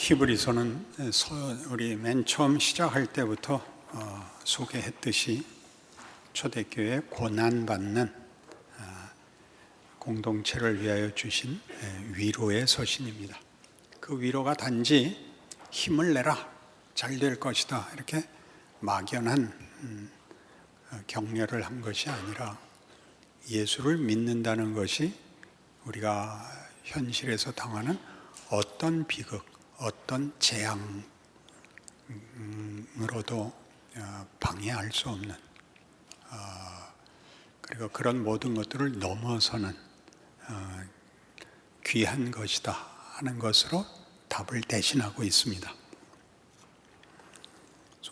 히브리서는 우리 맨 처음 시작할 때부터 소개했듯이 초대교회 고난받는 공동체를 위하여 주신 위로의 서신입니다. 그 위로가 단지 힘을 내라, 잘 될 것이다 이렇게 막연한 격려를 한 것이 아니라 예수를 믿는다는 것이 우리가 현실에서 당하는 어떤 비극, 어떤 재앙으로도 방해할 수 없는, 그리고 그런 모든 것들을 넘어서는 귀한 것이다 하는 것으로 답을 대신하고 있습니다.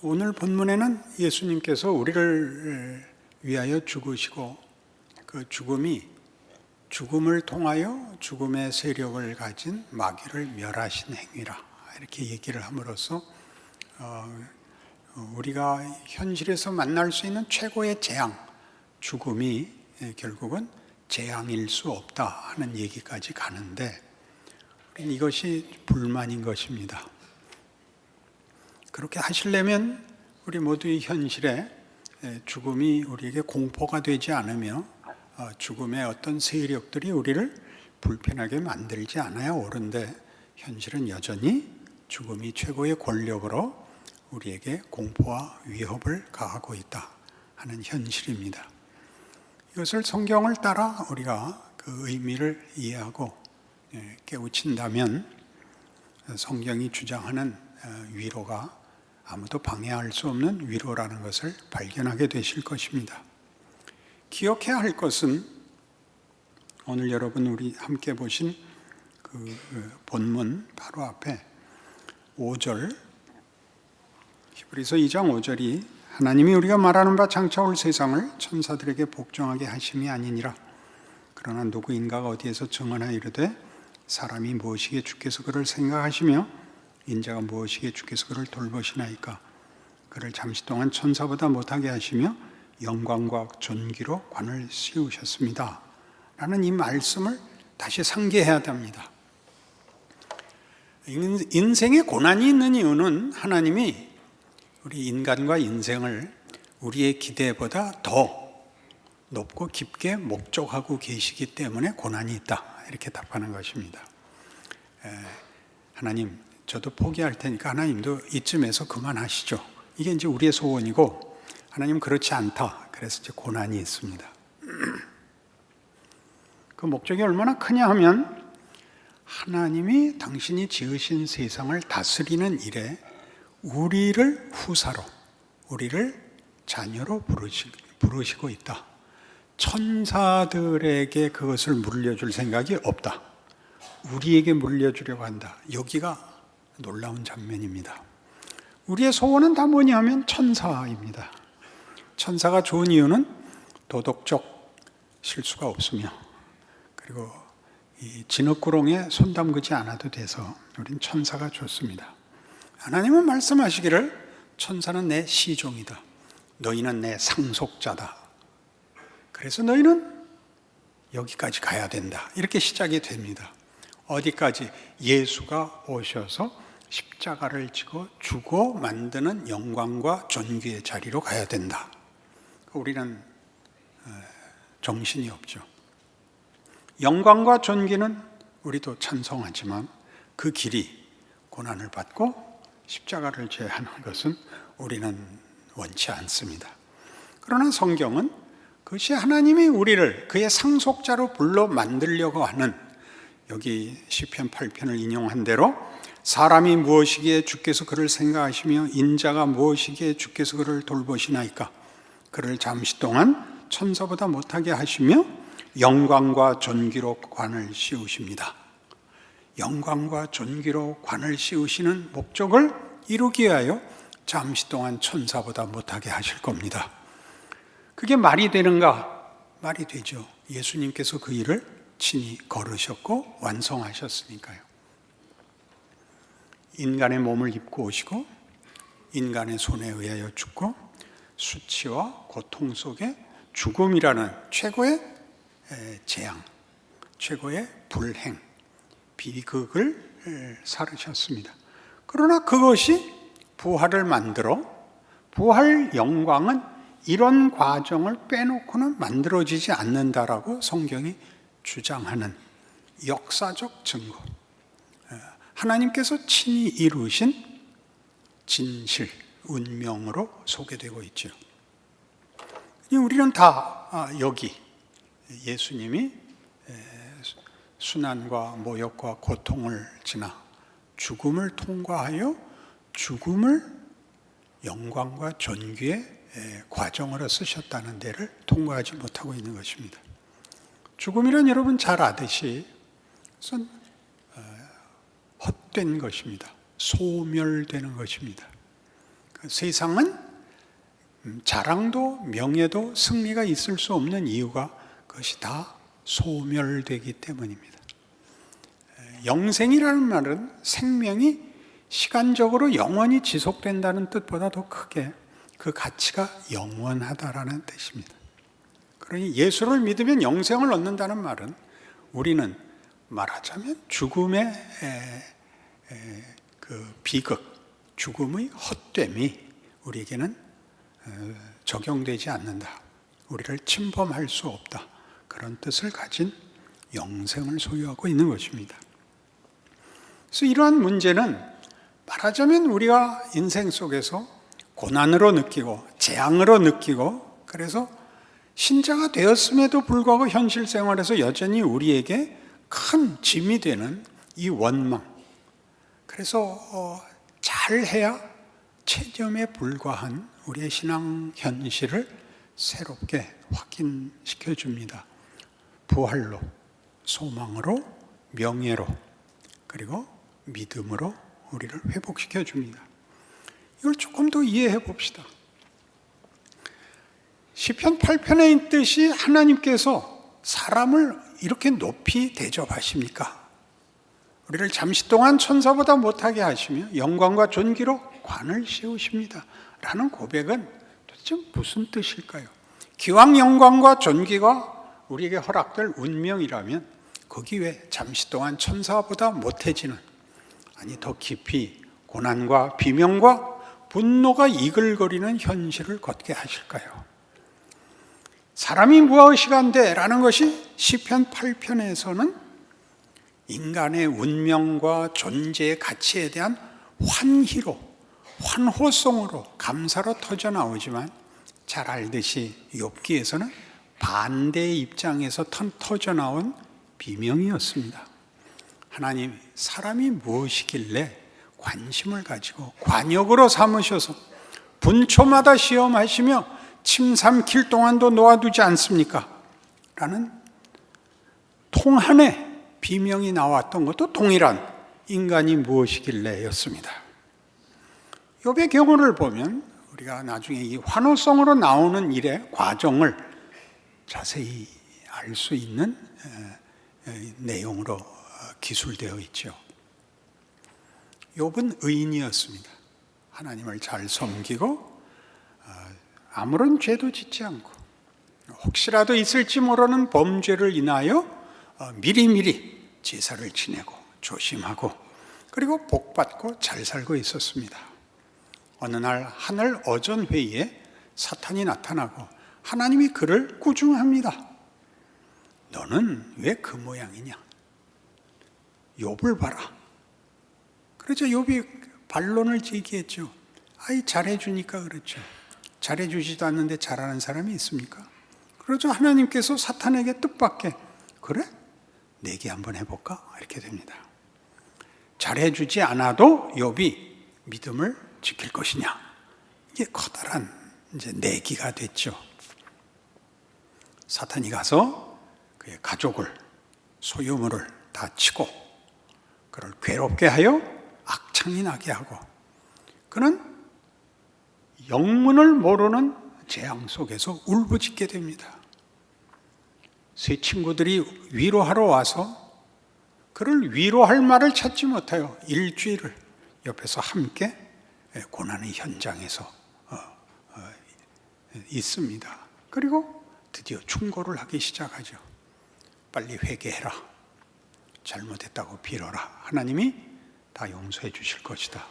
오늘 본문에는 예수님께서 우리를 위하여 죽으시고 그 죽음을 통하여 죽음의 세력을 가진 마귀를 멸하신 행위라 이렇게 얘기를 함으로써 우리가 현실에서 만날 수 있는 최고의 재앙, 죽음이 결국은 재앙일 수 없다 하는 얘기까지 가는데 이것이 불만인 것입니다. 그렇게 하시려면 우리 모두의 현실에 죽음이 우리에게 공포가 되지 않으며 죽음의 어떤 세력들이 우리를 불편하게 만들지 않아야 옳은데 현실은 여전히 죽음이 최고의 권력으로 우리에게 공포와 위협을 가하고 있다 하는 현실입니다. 이것을 성경을 따라 우리가 그 의미를 이해하고 깨우친다면 성경이 주장하는 위로가 아무도 방해할 수 없는 위로라는 것을 발견하게 되실 것입니다. 기억해야 할 것은 오늘 여러분 우리 함께 보신 그 본문 바로 앞에 5절, 히브리서 2장 5절이 하나님이 우리가 말하는 바 장차 올 세상을 천사들에게 복종하게 하심이 아니니라. 그러나 누구인가가 어디에서 증언하여 이르되 사람이 무엇이기에 주께서 그를 생각하시며 인자가 무엇이기에 주께서 그를 돌보시나이까. 그를 잠시 동안 천사보다 못하게 하시며 영광과 존귀로 관을 씌우셨습니다 라는 이 말씀을 다시 상기해야 합니다. 인생에 고난이 있는 이유는 하나님이 우리 인간과 인생을 우리의 기대보다 더 높고 깊게 목적하고 계시기 때문에 고난이 있다 이렇게 답하는 것입니다. 하나님, 저도 포기할 테니까 하나님도 이쯤에서 그만하시죠. 이게 이제 우리의 소원이고 하나님 그렇지 않다. 그래서 이제 고난이 있습니다. 그 목적이 얼마나 크냐 하면 하나님이 당신이 지으신 세상을 다스리는 일에 우리를 후사로, 우리를 자녀로 부르시고 있다. 천사들에게 그것을 물려줄 생각이 없다. 우리에게 물려주려고 한다. 여기가 놀라운 장면입니다. 우리의 소원은 다 뭐냐 하면 천사입니다. 천사가 좋은 이유는 도덕적 실수가 없으며 그리고 이 진흙구렁에 손 담그지 않아도 돼서 우린 천사가 좋습니다. 하나님은 말씀하시기를 천사는 내 시종이다. 너희는 내 상속자다. 그래서 너희는 여기까지 가야 된다. 이렇게 시작이 됩니다. 어디까지? 예수가 오셔서 십자가를 지고 주고 만드는 영광과 존귀의 자리로 가야 된다. 우리는 정신이 없죠. 영광과 존귀는 우리도 찬송하지만 그 길이 고난을 받고 십자가를 져야 하는 것은 우리는 원치 않습니다. 그러나 성경은 그것이 하나님이 우리를 그의 상속자로 불러 만들려고 하는, 여기 시편 8편을 인용한 대로 사람이 무엇이기에 주께서 그를 생각하시며 인자가 무엇이기에 주께서 그를 돌보시나이까. 그를 잠시 동안 천사보다 못하게 하시며 영광과 존귀로 관을 씌우십니다. 영광과 존귀로 관을 씌우시는 목적을 이루기 위하여 잠시 동안 천사보다 못하게 하실 겁니다. 그게 말이 되는가? 말이 되죠. 예수님께서 그 일을 친히 걸으셨고 완성하셨으니까요. 인간의 몸을 입고 오시고 인간의 손에 의하여 죽고 수치와 고통 속에 죽음이라는 최고의 재앙, 최고의 불행, 비극을 살으셨습니다. 그러나 그것이 부활을 만들어 부활 영광은 이런 과정을 빼놓고는 만들어지지 않는다라고 성경이 주장하는 역사적 증거, 하나님께서 친히 이루신 진실, 운명으로 소개되고 있죠. 우리는 다 여기 예수님이 순환과 모욕과 고통을 지나 죽음을 통과하여 죽음을 영광과 존귀의 과정으로 쓰셨다는 데를 통과하지 못하고 있는 것입니다. 죽음이란 여러분 잘 아듯이 우선 헛된 것입니다. 소멸되는 것입니다. 세상은 자랑도 명예도 승리가 있을 수 없는 이유가 그것이 다 소멸되기 때문입니다. 영생이라는 말은 생명이 시간적으로 영원히 지속된다는 뜻보다 더 크게 그 가치가 영원하다라는 뜻입니다. 그러니 예수를 믿으면 영생을 얻는다는 말은 우리는 말하자면 죽음의 그 비극, 죽음의 헛됨이 우리에게는 적용되지 않는다. 우리를 침범할 수 없다. 그런 뜻을 가진 영생을 소유하고 있는 것입니다. 그래서 이러한 문제는 말하자면 우리가 인생 속에서 고난으로 느끼고 재앙으로 느끼고 그래서 신자가 되었음에도 불구하고 현실 생활에서 여전히 우리에게 큰 짐이 되는 이 원망, 그래서 잘해야 체념에 불과한 우리의 신앙 현실을 새롭게 확인시켜 줍니다. 부활로, 소망으로, 명예로, 그리고 믿음으로 우리를 회복시켜 줍니다. 이걸 조금 더 이해해 봅시다. 시편 8편에 있듯이 하나님께서 사람을 이렇게 높이 대접하십니까? 우리를 잠시 동안 천사보다 못하게 하시며 영광과 존귀로 관을 씌우십니다. 라는 고백은 도대체 무슨 뜻일까요? 기왕 영광과 존귀가 우리에게 허락될 운명이라면 거기 왜 잠시 동안 천사보다 못해지는, 아니 더 깊이 고난과 비명과 분노가 이글거리는 현실을 걷게 하실까요? 사람이 무엇이간데 라는 것이 시편 8편에서는 인간의 운명과 존재의 가치에 대한 환희로, 환호성으로, 감사로 터져 나오지만 잘 알듯이 욥기에서는 반대의 입장에서 터져 나온 비명이었습니다. 하나님, 사람이 무엇이길래 관심을 가지고 관역으로 삼으셔서 분초마다 시험하시며 침 삼킬 동안도 놓아두지 않습니까? 라는 통한의 비명이 나왔던 것도 동일한 인간이 무엇이길래 였습니다. 욥의 경우를 보면 우리가 나중에 이 환호성으로 나오는 일의 과정을 자세히 알 수 있는 내용으로 기술되어 있죠. 욥은 의인이었습니다. 하나님을 잘 섬기고 아무런 죄도 짓지 않고 혹시라도 있을지 모르는 범죄를 인하여 미리미리 제사를 지내고 조심하고 그리고 복받고 잘 살고 있었습니다. 어느 날 하늘 어전회의에 사탄이 나타나고 하나님이 그를 꾸중합니다. 너는 왜 그 모양이냐? 욥을 봐라. 그래서 욥이 반론을 제기했죠. 아이 잘해주니까 그렇죠. 잘해주지도 않는데 잘하는 사람이 있습니까? 그러죠. 하나님께서 사탄에게 뜻밖의 그래? 내기 한번 해볼까? 이렇게 됩니다. 잘해주지 않아도 욥이 믿음을 지킬 것이냐? 이게 커다란 이제 내기가 됐죠. 사탄이 가서 그의 가족을, 소유물을 다 치고 그를 괴롭게 하여 악창이 나게 하고 그는 영문을 모르는 재앙 속에서 울부짖게 됩니다. 세 친구들이 위로하러 와서 그를 위로할 말을 찾지 못하여 일주일을 옆에서 함께 고난의 현장에서 있습니다. 그리고 드디어 충고를 하기 시작하죠. 빨리 회개해라. 잘못했다고 빌어라. 하나님이 다 용서해 주실 것이다.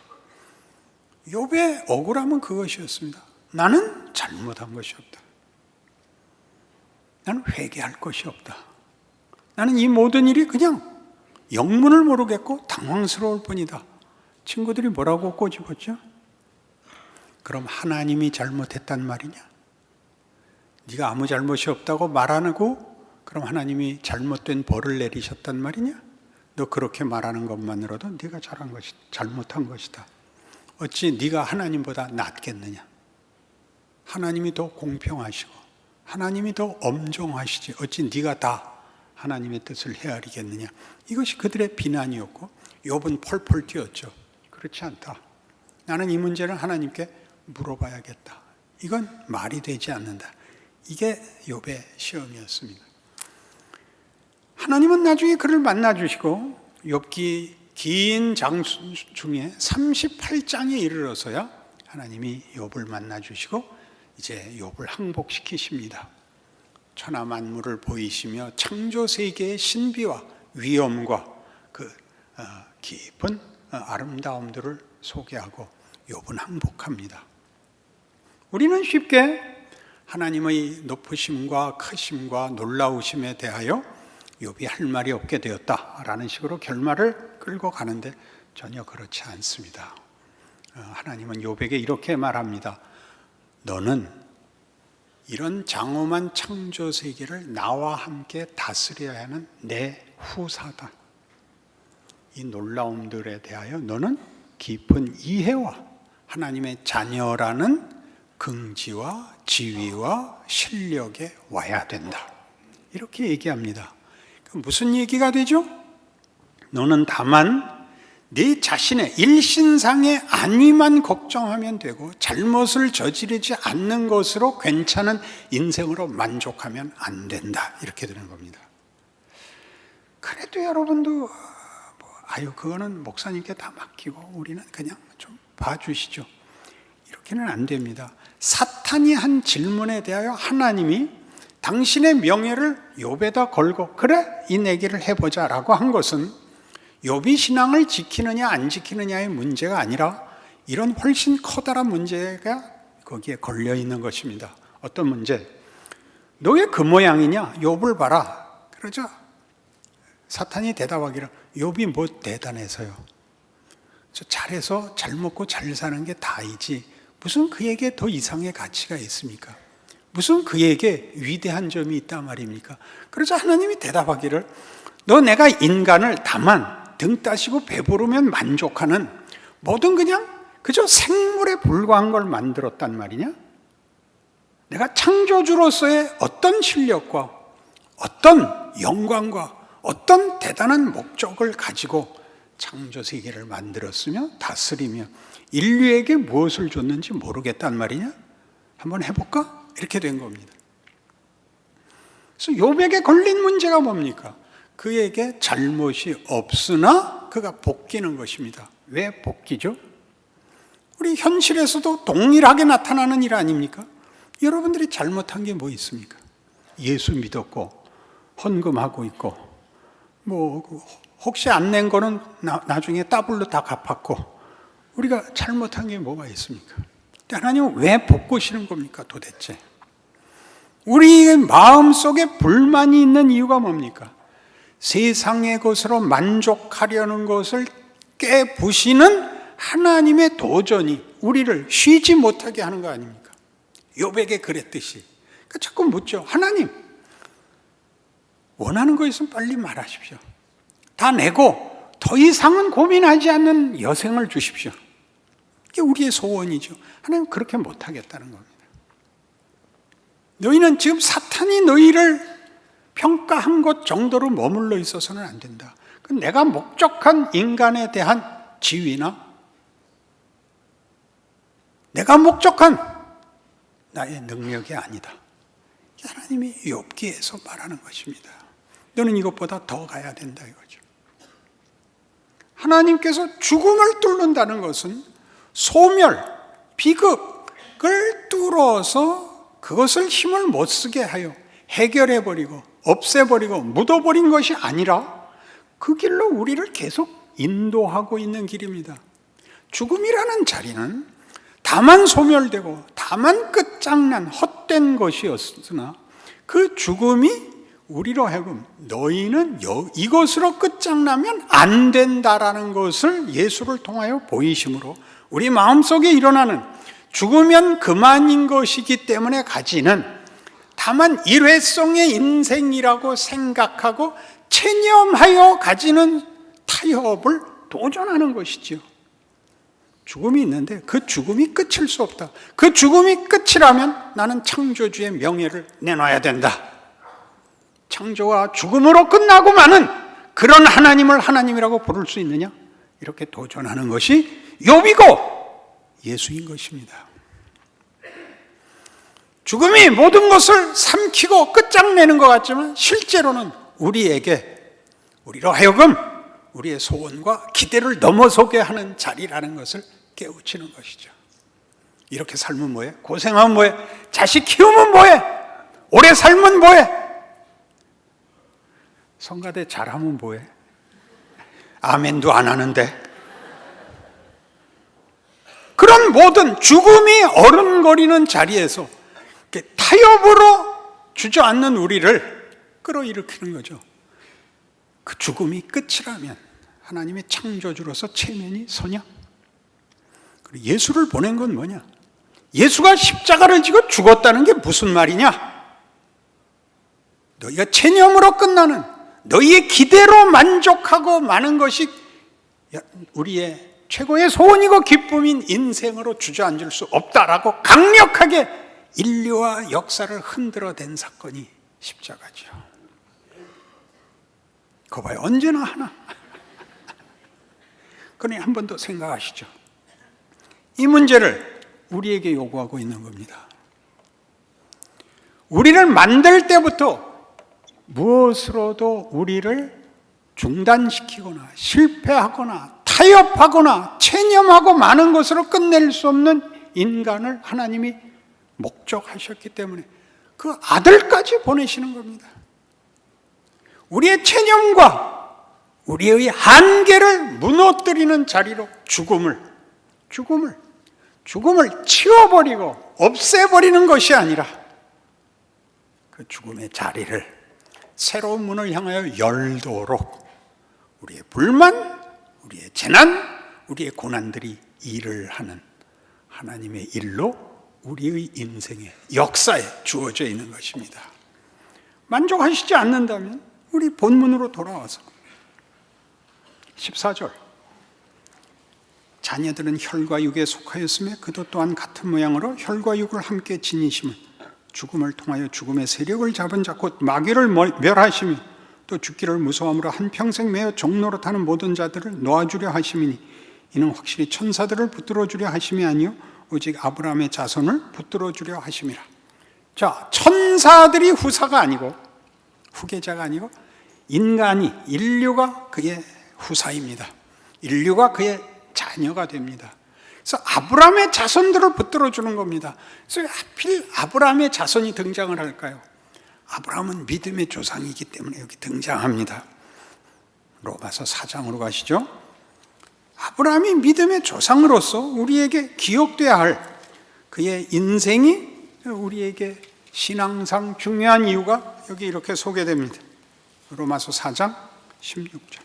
욥의 억울함은 그것이었습니다. 나는 잘못한 것이 없다. 나는 회개할 것이 없다. 나는 이 모든 일이 그냥 영문을 모르겠고 당황스러울 뿐이다. 친구들이 뭐라고 꼬집었죠? 그럼 하나님이 잘못했단 말이냐? 네가 아무 잘못이 없다고 말하고 그럼 하나님이 잘못된 벌을 내리셨단 말이냐? 너 그렇게 말하는 것만으로도 네가 잘못한 것이다. 어찌 네가 하나님보다 낫겠느냐? 하나님이 더 공평하시고 하나님이 더 엄정하시지 어찌 네가 다 하나님의 뜻을 헤아리겠느냐? 이것이 그들의 비난이었고 욥은 펄펄 뛰었죠. 그렇지 않다. 나는 이 문제를 하나님께 물어봐야겠다. 이건 말이 되지 않는다. 이게 욥의 시험이었습니다. 하나님은 나중에 그를 만나주시고 욥기 긴 장 중에 38장에 이르러서야 하나님이 욥을 만나주시고 이제 욥을 항복시키십니다. 천하 만물을 보이시며 창조 세계의 신비와 위엄과 그 깊은 아름다움들을 소개하고 욥은 항복합니다. 우리는 쉽게 하나님의 높으심과 크심과 놀라우심에 대하여 욥이 할 말이 없게 되었다라는 식으로 결말을 끌고 가는데 전혀 그렇지 않습니다. 하나님은 욥에게 이렇게 말합니다. 너는 이런 장엄한 창조 세계를 나와 함께 다스려야 하는 내 후사다. 이 놀라움들에 대하여 너는 깊은 이해와 하나님의 자녀라는 긍지와 지위와 실력에 와야 된다. 이렇게 얘기합니다. 무슨 얘기가 되죠? 너는 다만 네 자신의 일신상의 안위만 걱정하면 되고 잘못을 저지르지 않는 것으로 괜찮은 인생으로 만족하면 안 된다. 이렇게 되는 겁니다. 그래도 여러분도 그거는 목사님께 다 맡기고 우리는 그냥 좀 봐주시죠. 이렇게는 안 됩니다. 사탄이 한 질문에 대하여 하나님이 당신의 명예를 욥에다 걸고 그래 이 내기를 해보자 라고 한 것은 욥이 신앙을 지키느냐 안 지키느냐의 문제가 아니라 이런 훨씬 커다란 문제가 거기에 걸려 있는 것입니다. 어떤 문제? 너 왜 그 모양이냐? 욥을 봐라. 그러죠. 사탄이 대답하기를 욥이 뭐 대단해서요. 저 잘해서 잘 먹고 잘 사는 게 다이지 무슨 그에게 더 이상의 가치가 있습니까? 무슨 그에게 위대한 점이 있단 말입니까? 그러자 하나님이 대답하기를 너 내가 인간을 다만 등 따시고 배부르면 만족하는 뭐든 그냥 그저 생물에 불과한 걸 만들었단 말이냐? 내가 창조주로서의 어떤 실력과 어떤 영광과 어떤 대단한 목적을 가지고 창조 세계를 만들었으며 다스리며 인류에게 무엇을 줬는지 모르겠단 말이냐? 한번 해볼까? 이렇게 된 겁니다. 그래서 욥에게 걸린 문제가 뭡니까? 그에게 잘못이 없으나 그가 복귀는 것입니다. 왜 복귀죠? 우리 현실에서도 동일하게 나타나는 일 아닙니까? 여러분들이 잘못한 게 뭐 있습니까? 예수 믿었고 헌금하고 있고 혹시 안 낸 거는 나중에 더블로 다 갚았고 우리가 잘못한 게 뭐가 있습니까? 하나님은 왜 복구시는 겁니까 도대체? 우리의 마음속에 불만이 있는 이유가 뭡니까? 세상의 것으로 만족하려는 것을 깨부시는 하나님의 도전이 우리를 쉬지 못하게 하는 거 아닙니까? 욥에게 그랬듯이. 그러니까 자꾸 묻죠. 하나님, 원하는 거 있으면 빨리 말하십시오. 다 내고 더 이상은 고민하지 않는 여생을 주십시오. 이게 우리의 소원이죠. 하나님 그렇게 못하겠다는 겁니다. 너희는 지금 사탄이 너희를 평가한 것 정도로 머물러 있어서는 안 된다. 내가 목적한 인간에 대한 지위나 내가 목적한 나의 능력이 아니다. 하나님이 욥기에서 말하는 것입니다. 너는 이것보다 더 가야 된다 이거죠. 하나님께서 죽음을 뚫는다는 것은 소멸, 비극을 뚫어서 그것을 힘을 못 쓰게 하여 해결해버리고 없애버리고 묻어버린 것이 아니라 그 길로 우리를 계속 인도하고 있는 길입니다. 죽음이라는 자리는 다만 소멸되고 다만 끝장난 헛된 것이었으나 그 죽음이 우리로 하여금 너희는 이것으로 끝장나면 안 된다라는 것을 예수를 통하여 보이심으로 우리 마음속에 일어나는 죽으면 그만인 것이기 때문에 가지는 다만 일회성의 인생이라고 생각하고 체념하여 가지는 타협을 도전하는 것이지요. 죽음이 있는데 그 죽음이 끝일 수 없다. 그 죽음이 끝이라면 나는 창조주의 명예를 내놔야 된다. 창조와 죽음으로 끝나고 마는 그런 하나님을 하나님이라고 부를 수 있느냐? 이렇게 도전하는 것이 욥이고 예수인 것입니다. 죽음이 모든 것을 삼키고 끝장내는 것 같지만 실제로는 우리로 하여금 우리의 소원과 기대를 넘어서게 하는 자리라는 것을 깨우치는 것이죠. 이렇게 살면 뭐해? 고생하면 뭐해? 자식 키우면 뭐해? 오래 살면 뭐해? 성가대 잘하면 뭐해? 아멘도 안 하는데. 그런 모든 죽음이 어른거리는 자리에서 타협으로 주저앉는 우리를 끌어일으키는 거죠. 그 죽음이 끝이라면 하나님의 창조주로서 체면이 서냐? 그리고 예수를 보낸 건 뭐냐? 예수가 십자가를 지고 죽었다는 게 무슨 말이냐? 너희가 체념으로 끝나는 너희의 기대로 만족하고 마는 것이 우리의 최고의 소원이고 기쁨인 인생으로 주저앉을 수 없다라고 강력하게 인류와 역사를 흔들어댄 사건이 십자가죠. 그거 봐요. 언제나 하나. 그러니 한 번 더 생각하시죠. 이 문제를 우리에게 요구하고 있는 겁니다. 우리를 만들 때부터 무엇으로도 우리를 중단시키거나 실패하거나 타협하거나 체념하고 많은 것으로 끝낼 수 없는 인간을 하나님이 목적하셨기 때문에 그 아들까지 보내시는 겁니다. 우리의 체념과 우리의 한계를 무너뜨리는 자리로 죽음을 치워버리고 없애버리는 것이 아니라 그 죽음의 자리를 새로운 문을 향하여 열도록 우리의 불만, 우리의 재난, 우리의 고난들이 일을 하는 하나님의 일로 우리의 인생의 역사에 주어져 있는 것입니다. 만족하시지 않는다면 우리 본문으로 돌아와서 14절 자녀들은 혈과 육에 속하였으며 그도 또한 같은 모양으로 혈과 육을 함께 지니심은 죽음을 통하여 죽음의 세력을 잡은 자 곧 마귀를 멸하시며 또 죽기를 무서워함으로 한평생 매어 종노릇하는 모든 자들을 놓아주려 하심이니 이는 확실히 천사들을 붙들어 주려 하심이 아니요 오직 아브라함의 자손을 붙들어 주려 하심이라. 자, 천사들이 후사가 아니고 후계자가 아니고 인류가 그의 후사입니다. 인류가 그의 자녀가 됩니다. 그래서 아브라함의 자손들을 붙들어 주는 겁니다. 그래서 하필 아브라함의 자손이 등장을 할까요? 아브라함은 믿음의 조상이기 때문에 여기 등장합니다. 로마서 4장으로 가시죠. 아브라함이 믿음의 조상으로서 우리에게 기억돼야 할 그의 인생이 우리에게 신앙상 중요한 이유가 여기 이렇게 소개됩니다. 로마서 4장 16절.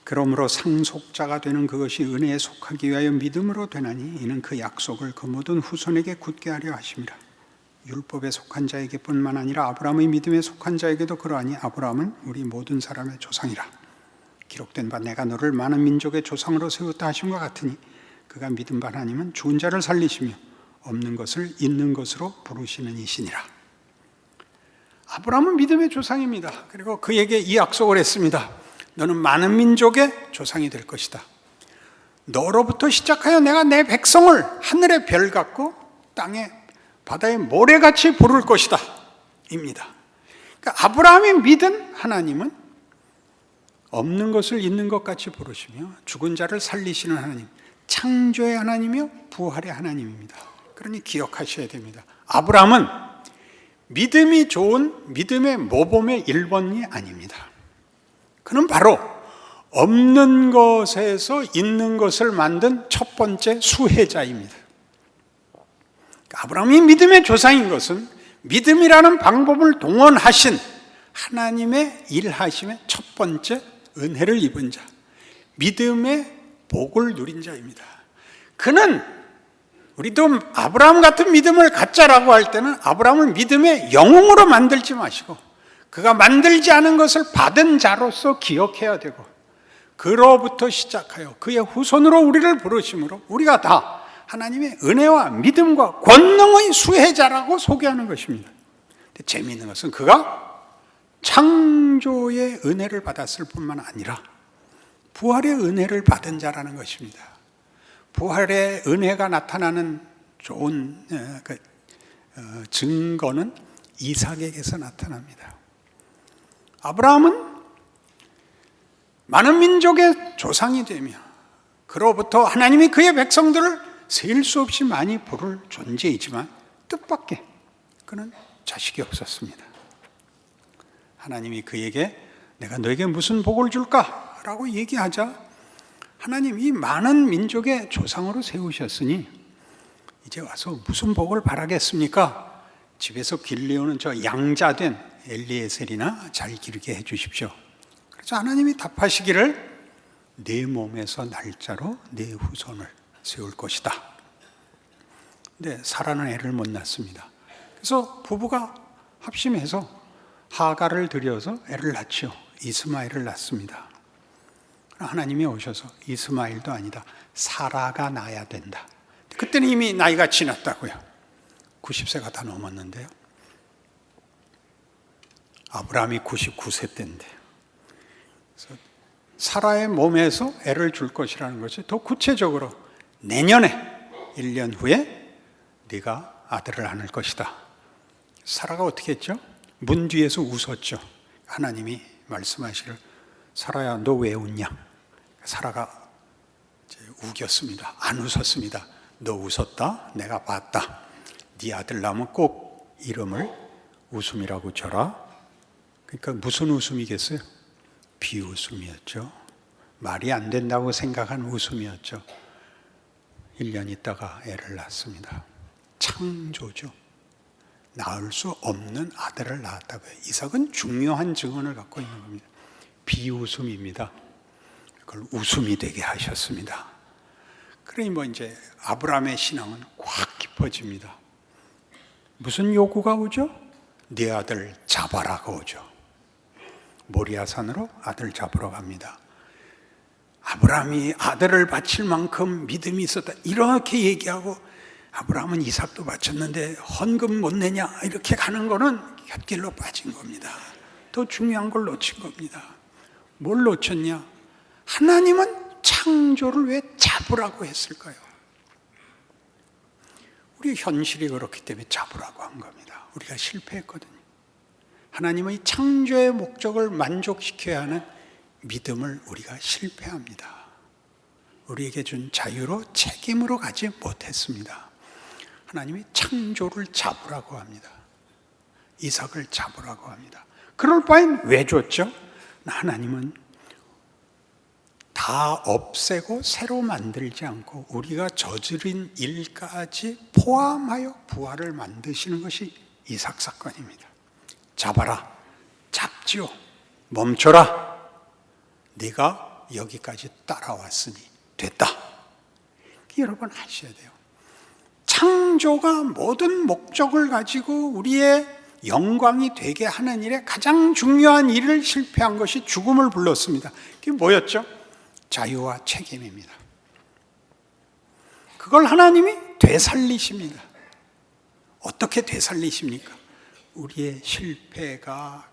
그러므로 상속자가 되는 그것이 은혜에 속하기 위하여 믿음으로 되나니 이는 그 약속을 그 모든 후손에게 굳게 하려 하심이라. 율법에 속한 자에게뿐만 아니라 아브라함의 믿음에 속한 자에게도 그러하니 아브라함은 우리 모든 사람의 조상이라. 기록된 바 내가 너를 많은 민족의 조상으로 세웠다 하심과 같으니 그가 믿은 바 하나님은 죽은 자를 살리시며 없는 것을 있는 것으로 부르시는 이시니라. 아브라함은 믿음의 조상입니다. 그리고 그에게 이 약속을 했습니다. 너는 많은 민족의 조상이 될 것이다. 너로부터 시작하여 내가 내 백성을 하늘의 별 같고 땅의 바다의 모래같이 부를 것이다 입니다. 그러니까 아브라함이 믿은 하나님은 없는 것을 있는 것 같이 부르시며 죽은 자를 살리시는 하나님, 창조의 하나님이며 부활의 하나님입니다. 그러니 기억하셔야 됩니다. 아브라함은 믿음이 좋은 믿음의 모범의 1번이 아닙니다. 그는 바로 없는 것에서 있는 것을 만든 첫 번째 수혜자입니다. 아브라함이 믿음의 조상인 것은 믿음이라는 방법을 동원하신 하나님의 일하심의 첫 번째 은혜를 입은 자, 믿음의 복을 누린 자입니다. 그는 우리도 아브라함 같은 믿음을 갖자라고 할 때는 아브라함을 믿음의 영웅으로 만들지 마시고 그가 만들지 않은 것을 받은 자로서 기억해야 되고 그로부터 시작하여 그의 후손으로 우리를 부르심으로 우리가 다 하나님의 은혜와 믿음과 권능의 수혜자라고 소개하는 것입니다. 재미있는 것은 그가 창조의 은혜를 받았을 뿐만 아니라 부활의 은혜를 받은 자라는 것입니다. 부활의 은혜가 나타나는 좋은 증거는 이삭에게서 나타납니다. 아브라함은 많은 민족의 조상이 되며 그로부터 하나님이 그의 백성들을 셀 수 없이 많이 부를 존재이지만 뜻밖의 그는 자식이 없었습니다. 하나님이 그에게 내가 너에게 무슨 복을 줄까? 라고 얘기하자 하나님 이 많은 민족의 조상으로 세우셨으니 이제 와서 무슨 복을 바라겠습니까? 집에서 길리우는 저 양자된 엘리에셀이나 잘 기르게 해 주십시오. 그래서 하나님이 답하시기를 내 몸에서 날짜로 내 후손을 세울 것이다. 근데 사라는 애를 못 낳습니다. 그래서 부부가 합심해서 하가를 들여서 애를 낳지요. 이스마엘을 낳습니다. 하나님이 오셔서 이스마엘도 아니다. 사라가 낳아야 된다. 그때는 이미 나이가 지났다고요. 90세가 다 넘었는데요. 아브라함이 99세 때인데 그래서 사라의 몸에서 애를 줄 것이라는 것이 더 구체적으로 내년에 1년 후에 네가 아들을 안을 것이다. 사라가 어떻게 했죠? 문 뒤에서 웃었죠. 하나님이 말씀하시기를 사라야 너 왜 웃냐? 사라가 이제 우겼습니다. 안 웃었습니다. 너 웃었다? 내가 봤다. 네 아들 낳으면 꼭 이름을 웃음이라고 줘라. 그러니까 무슨 웃음이겠어요? 비웃음이었죠. 말이 안 된다고 생각한 웃음이었죠. 1년 있다가 애를 낳습니다. 창조죠. 낳을 수 없는 아들을 낳았다고요. 이삭은 중요한 증언을 갖고 있는 겁니다. 비웃음입니다. 그걸 웃음이 되게 하셨습니다. 그러니 뭐 이제 아브라함의 신앙은 확 깊어집니다. 무슨 요구가 오죠? 네 아들 잡아라가 오죠. 모리아산으로 아들 잡으러 갑니다. 아브라함이 아들을 바칠 만큼 믿음이 있었다 이렇게 얘기하고 아브라함은 이삭도 바쳤는데 헌금 못 내냐 이렇게 가는 거는 곁길로 빠진 겁니다. 더 중요한 걸 놓친 겁니다. 뭘 놓쳤냐? 하나님은 창조를 왜 잡으라고 했을까요? 우리 현실이 그렇기 때문에 잡으라고 한 겁니다. 우리가 실패했거든요. 하나님은 이 창조의 목적을 만족시켜야 하는 믿음을 우리가 실패합니다. 우리에게 준 자유로 책임으로 가지 못했습니다. 하나님이 창조를 잡으라고 합니다. 이삭을 잡으라고 합니다. 그럴 바엔 왜 줬죠? 하나님은 다 없애고 새로 만들지 않고 우리가 저지른 일까지 포함하여 부활을 만드시는 것이 이삭 사건입니다. 잡아라, 잡지요, 멈춰라. 네가 여기까지 따라왔으니 됐다. 여러분 아셔야 돼요. 창조가 모든 목적을 가지고 우리의 영광이 되게 하는 일에 가장 중요한 일을 실패한 것이 죽음을 불렀습니다. 그게 뭐였죠? 자유와 책임입니다. 그걸 하나님이 되살리십니다. 어떻게 되살리십니까? 우리의 실패가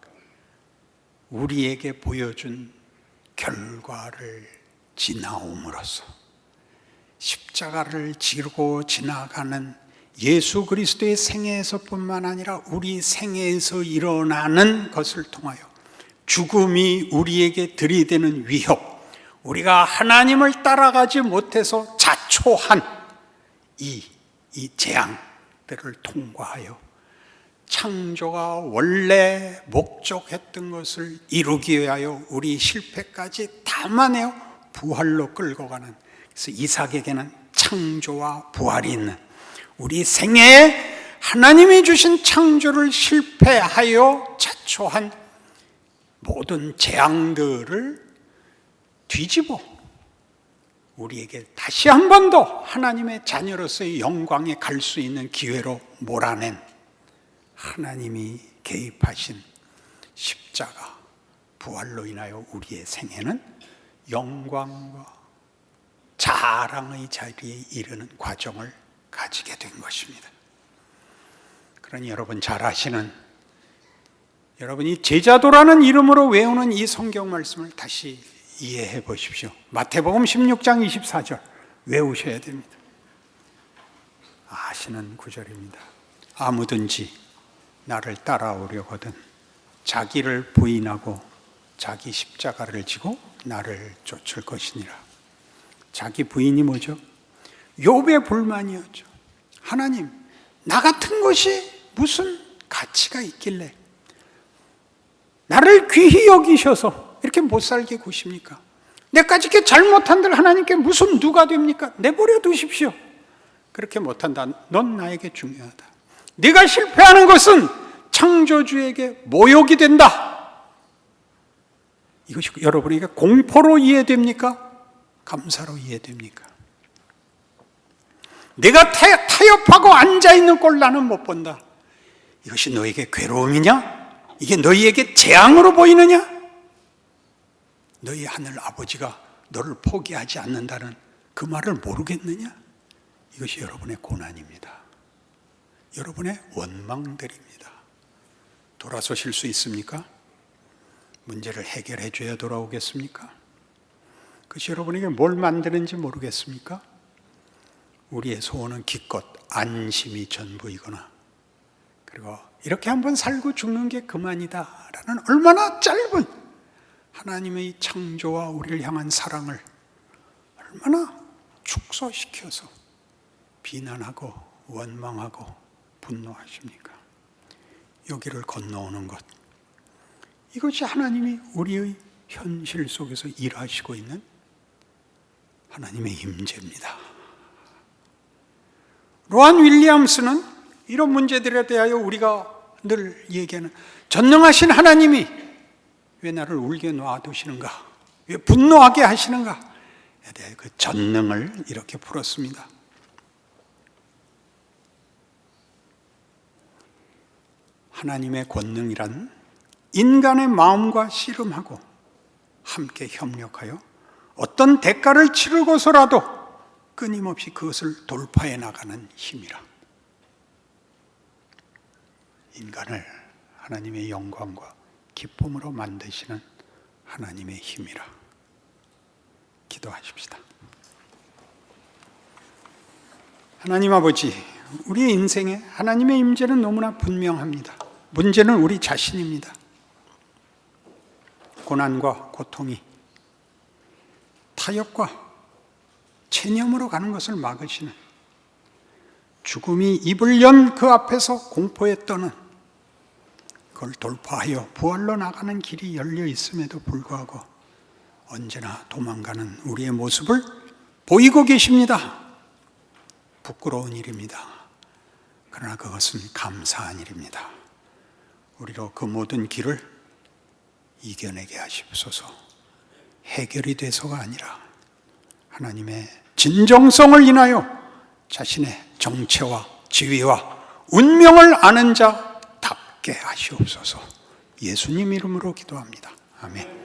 우리에게 보여준 결과를 지나옴으로써 십자가를 지르고 지나가는 예수 그리스도의 생애에서뿐만 아니라 우리 생애에서 일어나는 것을 통하여 죽음이 우리에게 들이대는 위협, 우리가 하나님을 따라가지 못해서 자초한 이 재앙들을 통과하여 창조가 원래 목적했던 것을 이루기 위하여 우리 실패까지 담아내어 부활로 끌고 가는, 그래서 이삭에게는 창조와 부활이 있는, 우리 생애에 하나님이 주신 창조를 실패하여 자초한 모든 재앙들을 뒤집어 우리에게 다시 한 번 더 하나님의 자녀로서의 영광에 갈 수 있는 기회로 몰아낸 하나님이 개입하신 십자가 부활로 인하여 우리의 생애는 영광과 자랑의 자리에 이르는 과정을 가지게 된 것입니다. 그러니 여러분 잘 아시는, 여러분이 제자도라는 이름으로 외우는 이 성경 말씀을 다시 이해해 보십시오. 마태복음 16장 24절 외우셔야 됩니다. 아시는 구절입니다. 아무든지 나를 따라오려거든 자기를 부인하고 자기 십자가를 지고 나를 쫓을 것이니라. 자기 부인이 뭐죠? 욥의 불만이었죠. 하나님, 나 같은 것이 무슨 가치가 있길래 나를 귀히 여기셔서 이렇게 못 살게 구십니까? 내까지 이렇게 잘못한들 하나님께 무슨 누가 됩니까? 내버려 두십시오. 그렇게 못한다. 넌 나에게 중요하다. 네가 실패하는 것은 창조주에게 모욕이 된다. 이것이 여러분에게 공포로 이해됩니까? 감사로 이해됩니까? 내가 타협하고 앉아있는 꼴 나는 못 본다. 이것이 너에게 괴로움이냐? 이게 너희에게 재앙으로 보이느냐? 너희 하늘 아버지가 너를 포기하지 않는다는 그 말을 모르겠느냐? 이것이 여러분의 고난입니다. 여러분의 원망들입니다. 돌아서실 수 있습니까? 문제를 해결해 줘야 돌아오겠습니까? 그것이 여러분에게 뭘 만드는지 모르겠습니까? 우리의 소원은 기껏 안심이 전부이거나, 그리고 이렇게 한번 살고 죽는 게 그만이다 라는 얼마나 짧은 하나님의 창조와 우리를 향한 사랑을 얼마나 축소시켜서 비난하고 원망하고 분노하십니까? 여기를 건너오는 것, 이것이 하나님이 우리의 현실 속에서 일하시고 있는 하나님의 임재입니다. 로안 윌리엄스는 이런 문제들에 대하여 우리가 늘 얘기하는, 전능하신 하나님이 왜 나를 울게 놔두시는가? 왜 분노하게 하시는가? 에 대해 그 전능을 이렇게 풀었습니다. 하나님의 권능이란 인간의 마음과 씨름하고 함께 협력하여 어떤 대가를 치르고서라도 끊임없이 그것을 돌파해 나가는 힘이라. 인간을 하나님의 영광과 기쁨으로 만드시는 하나님의 힘이라. 기도하십시다. 하나님 아버지, 우리의 인생에 하나님의 임재는 너무나 분명합니다. 문제는 우리 자신입니다. 고난과 고통이 타협과 체념으로 가는 것을 막으시는, 죽음이 입을 연 그 앞에서 공포에 떠는, 그걸 돌파하여 부활로 나가는 길이 열려 있음에도 불구하고 언제나 도망가는 우리의 모습을 보이고 계십니다. 부끄러운 일입니다. 그러나 그것은 감사한 일입니다. 우리로 그 모든 길을 이겨내게 하시옵소서. 해결이 돼서가 아니라 하나님의 진정성을 인하여 자신의 정체와 지위와 운명을 아는 자답게 하시옵소서. 예수님 이름으로 기도합니다. 아멘.